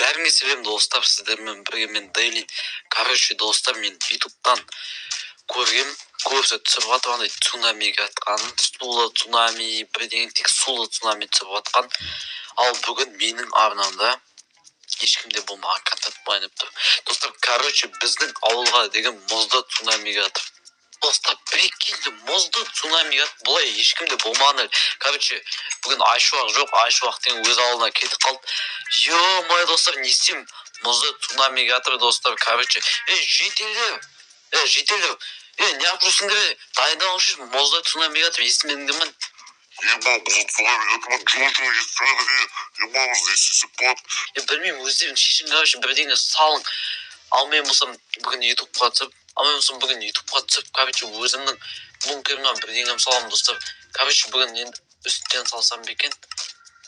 бәріңе сәлем достар, сіздермен бірге мен Дейли. Короче, достар, мен ютубтан көргем, көбісі түсіріп жатқан цунамиге атқанын, сулы цунами, бірдеңе тек сулы цунами түсіріп жатқан. Ал бүгін менің арнамда ешкімде болмаған контент байланып тұр. Достар, короче, біздің ауылға деген мұзды цунамиге атыр. Достар, прикиньте, мұзды цунамиге атып, бұлай ешкімде болмаған. Короче, бүгін айшуақ жоқ, айшуақ деген өз ауылына кетіп қалды. Ё-май, достар, не істеймін? Мұзды цунамиге атыр, достар. Короче, жетелдер, неғып жүрсіңдер? Дайындалыңызшы, мұзды цунамиге атып, естімедіңдер? Ебал, бұзыт цунами атыман жол-жол естімеді. Ебал, естісіп болады. Білмеймін, өздерің шешін, короче, бірдеңе салың. Ал мен болсам бүгін ютубқа түсіп, короче, өзімнің бункерімнен бірдеңем салам, достар. Короче, бүгін енді үстінен салсам бекен.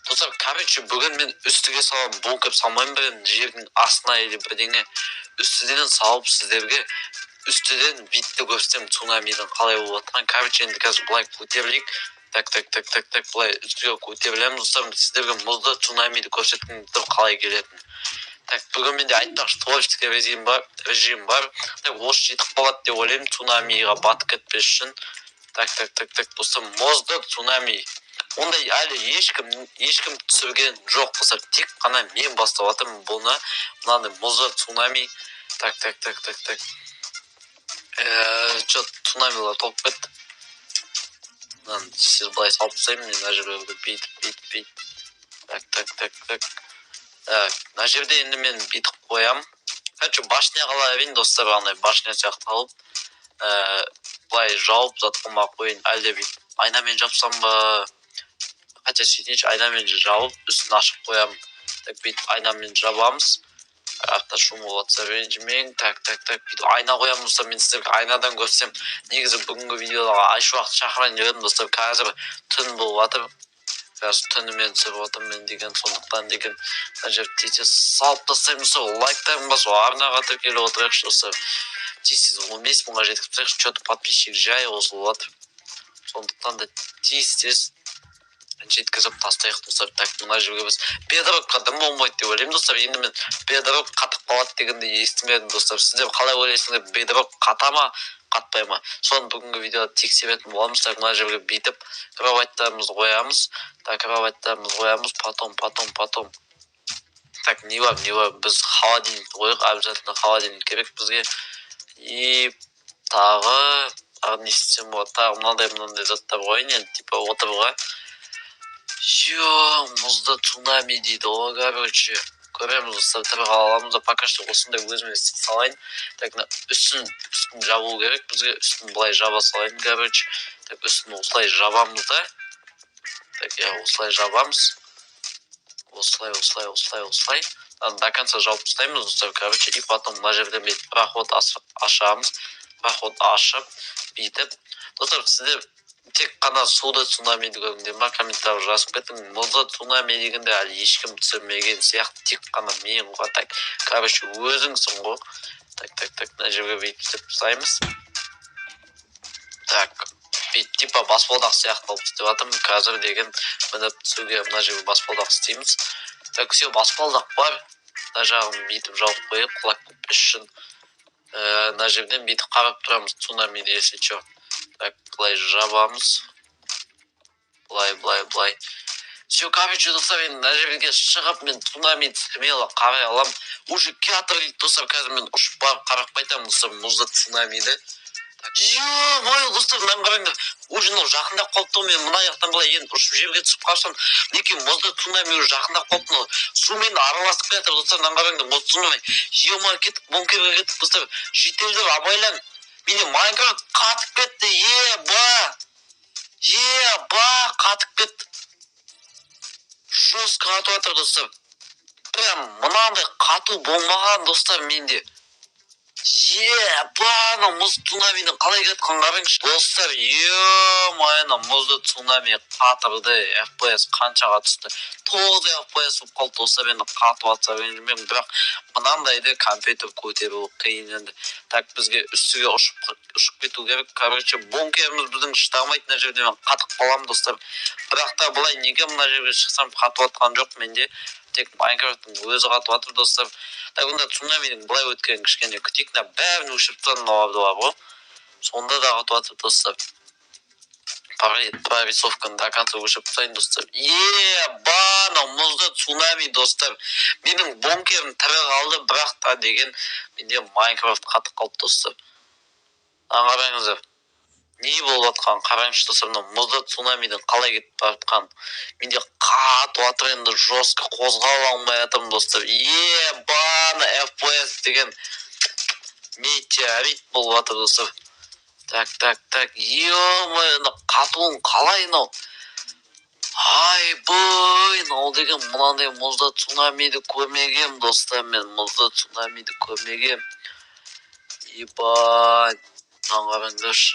Достар, короче, бүгін мен үстіге салам, бункер салмайын бірін, жердің астына елі бірдеңе үстіден салып сіздерге үстіден видті көрсетем цунамидің қалай болып жатқан. Короче, енді қазір бұлай көтерілейік. Так, бұлай үстіге көтерілеміз, достар. Сіздерге мұзды цунамиді көрсеткім қалай келетін. Так, бүгін менде айтпақшы творческий режим бар. Так, осы жетіп қалады деп ойлаймын, цунамиға батып кетпес үшін. Так, достар, мұзды цунами. Ондай әлі ешкім түсірген жоқ, достар. Тек қана мен бастап жатырмын бұны. Мынандай мұзды цунами. Так. Цунамилар толып кетті. Сіз былай салып тастаймын, мен мына жерге бүйтіп. Так. Мына жерде енді мен бүйтіп қоям. Короче, башня қала берейін, достар, андай башня сияқты алып. Былай жауып затқыма қойын, әлде бүйтіп айнамен жапсам ба? Хотя сөйтейінші, айнамен жауып, үстін ашып қоям. Так, бүйтіп айнамен жабамыз. Артта шум болатса ренжімең. Так, бүйтіп айна қоямын, достар. Мен сіздерге айнадан көрсем. Негізі бүгінгі видеодағы айшуақты шақырайын едім, достар. Қазір түн болып жатыр. Қазір түнімен түсіріп отырмын мен деген, сондықтан деген мына жерді тез салып тастаймын, достар. Лайктарың басып, арнаға тіркеліп отырайықшы, достар. Тез 15 мыңға жетіп тұрайықшы, что-то подписчик жай қосылып жатыр. Сондықтан да тез жеткізіп тастайық, достар. Так, мына жерге біз бедрокқа дым болмайды деп ойлаймын, достар. Енді мен бедрок қатып қалады дегенде естімедім, достар. Сіздер қалай ойлайсыңдар, бедрок қата ма, қатпай ма? Соны бүгінгі видеода тексеретін боламыз. Так, мына жерге бүйтіп кроваттарымызды қоямыз. Так, потом. Так, не бар, біз холодильник қойық, обязательно холодильник керек бізге. И тағы не істесем болады, тағы мынандай заттар қойын, енді типа отыруға. Мұзды цунами дейді ғой, короче. Көреміз, достар, тірі аламыз да, пока что осындай өзіме істеп салайын. Так, үстін жабу керек бізге, үстін былай жаба салайын, короче. Так, үстін осылай жабамыз да. Так, осылай жабамыз. Осылай. До конца жауып тастаймыз, достар, короче. И потом мына жерден бүйтіп проход ашамыз. Проход ашып, бүйтіп. Достар, сіздер тек қана суды цунамиді көргенде ма, комментарий жазып кеттім. Мұзды цунами дегенде әлі ешкім түсірмеген сияқты, тек қана мен ғой. Так, короче, өзіңсің ғой. Так, мына жерге бүйтіп істеп тастаймыз. Так, бүйтіп типа баспалдақ сияқты алып істеп жатырмын. Қазір деген мініп түсуге мына жерге баспалдақ істейміз. Так, все, баспалдақ бар. Мына жағын бүйтіп жауып қойып, құлап кетпес үшін. Мына жерден бүйтіп қарап тұрамыз цунамиді, если че. Так, былай жабамыз. Былай. Все, короче, достар, мен мына жерге шығып, мен цунамиді смело қарай алам. Уже театр дейді, достар, қазір мен ұшып барып қарап қайтамын, достар, мұзды цунамиді. Ё-мое, достар, мынаны қараңдар. Уже жақындап қалыпты, мен мына жақтан былай енді ұшып жерге түсіп қалсам, неке мұзды цунами уже жақындап қалыпты. Сумен араласып кетіп, достар, мынаны қараңдар, мұзды цунами. Ё-мое, кеттік, бункерге кеттік, достар. Жетелдер, абайлан. Менде Майнкрафт қатып кетті, қатып кетті. Жестко қатып жатыр, достар. Прям мынандай қату болмаған, достар, менде. Мұз цунамидің қалай кеткен қараңызшы. Достар, ё-мое, мұзды цунами қатырды. FPS қаншаға түсті? 9 FPS болып қалды, достар, енді қатып жатса ренжімең, бірақ мынандайды компьютер көтеру қиын енді. Так, бізге үстіге ұшып кету керек. Короче, бункеріміз біздің шыдамайды, мына жерде мен қатып қаламын, достар. Бірақ та былай неге мына жерге шықсам қатып жатқан жоқ менде. тек Майнкрафттың өзі қатып жатыр достар. Так онда цунамидің былай өткенін кішкене күтейік. Бәрін өшіріп тастадым оларды ғой. Сонда да қатып жатыр достар. Прорисовканы до конца өшіріп тастайын достар. Ебано, мұзды цунами достар. Менің бункерім тірі қалды, бірақ та деген менде Майнкрафт қатып қалды достар. Қараңыздар. Не болып жатқан қараңызшы достар, мұзды цунамидің қалай кетіп бара жатқанын. Менде қатып жатыр, енді жестко қозғала алмай жатырмын достар. Ебано, FPS деген метеорит болып жатыр достар. Так, ё-моё, қатуын қалай мынау? Айбой, мынау деген мынандай мұзды цунамиді көрмегем достар, мен мұзды цунамиді көрмегем. Ебать, мынаны қараңдаршы.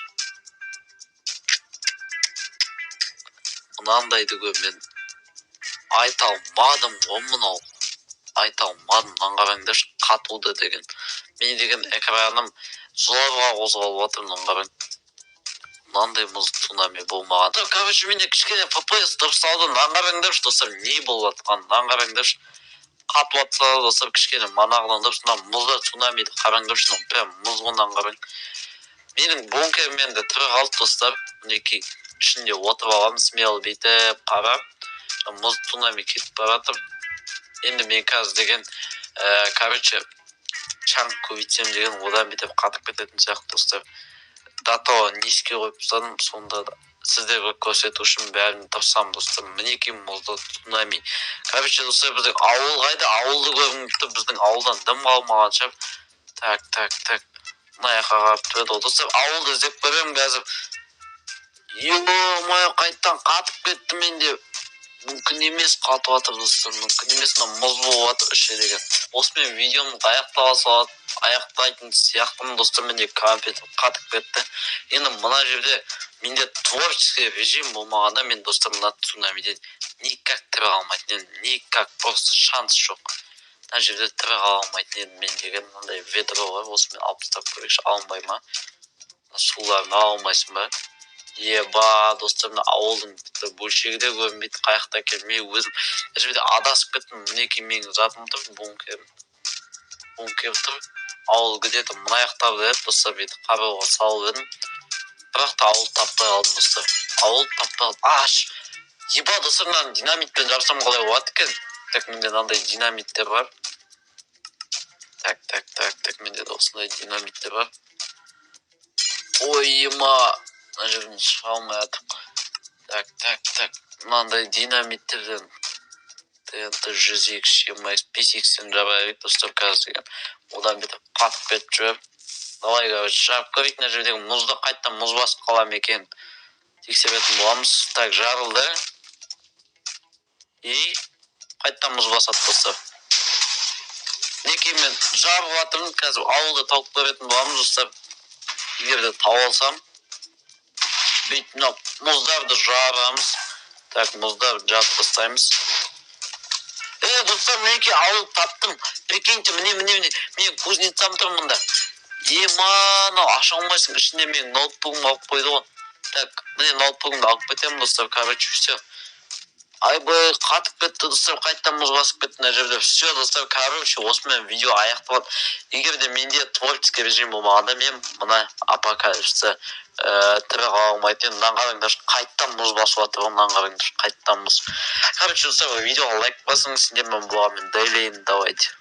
Мынандайды көрмен айта алмадым ғой мынау. Айта алмадым, мынаны қараңдаршы, қатуды деген. Мен деген экраным зорға қозғалып жатыр, мынаны қараң. Мынандай мұзды цунами болмаған. Короче, менде кішкене FPS дұрысталды. Мынаны қараңдаршы достар, не болып жатқанын мынаны қараңдаршы. Қатып жатса достар, кішкене манағынан дұрыс. Мына мұзды цунамиді қараңдаршы, прям мұз ғынан қараң. Менің бункермен де тірі қалды достар. Мінекей ішінде отырып аламын, смело бүйтіп қарап. Мұз цунами кетіп бара жатыр. Енді мен қазір деген, короче, чанк көбейтсем деген одан бүйтіп қатып кететін сияқты достар. Дато низкий қойып тастадым, сонда да сіздерге көрсету үшін бәрін тапсам достар. Мінекей мұзды цунами. Короче достар, біздің ауыл қайда? Ауылды көрініпті, біздің ауылдан дым қалмаған шығар. Так. Мына жаққа қарап тұрады достар. Ауылды іздеп көремін қазір. Ё-моё, қайттан қатып кетті менде. Мүмкін емес, қатып жатыр достар. Мүмкін емес, мына мұз болып жатыр іші деген. Осымен видеомды аяқтайтын сияқтымын достар. Менде компьютер қатып кетті. Енді мына жерде менде творческий режим болмағанда мен достар мына цунамиден никак тірі қалмайтын. Никак, просто шанс жоқ. Мына жерде тірі қалмайтын едім мен деген мынандай ведро бар. Осымен алып тастап көрейікші, алынбай ма? Суларын алмайсың ба? Еба достар, мына ауылдың бөлшегі де көрінбейді, қаяқта екен. Мен өзім мына жерде адасып кеттім. Мінекей менің затым тұр, бункер тұр. Ауыл где-то мына жақтарда еді достар, бүйтіп қарауға салып едім. Бірақ та ауыл таппай қалдым достар. Ауыл таппай қалдым. Еба достар, мынаны динамитпен жарсам қалай болады екен? Так, менде мынандай динамиттер бар. Так, менде де осындай динамиттер бар. Ойыма, мына жерден шыға алмай жатып. Так, мынандай динамиттерден TNT 100x, 20x, 5x-тен жабайық достар қазір деген. Одан бетіп қатып кетіп жүріп. Давай, жарып көрейік, мына жердегі мұзды қайттан мұз басып қалам екен. Тексеретін боламыз. Так, жарылды. Қайттан мұз басады достар. Мінекей мен жарып жатырмын, қазір ауылды тауып көретін боламыз достар. Егер де тауып алсам, бүйтіп мынау мұздарды жарамыз. Так, мұздарды жарып тастаймыз. Достар, мінекей ауыл таптым. Прикиньте, міне. Мен кузнецам тұрмын мұнда. Мынау аша алмайсың, ішінде менің ноутбугым алып қойды ғой. Так, міне ноутбугымды алып кетемін достар, короче, все. Айбай, қатып кетті достар, қайттан мұз басып кетті мына жерде. Все достар, короче, осымен видео аяқталады. Егер де менде творческий режим болмағанда мен мына апокалипсті тірі қала алмайтын. Мынаны қараңдар, қайттан мұз басып жатыр, мынаны қараңдар, қайттан мұз. Короче достар, видеоға лайк басыңыз, сендермен болғанмен дәйлейін, давайте.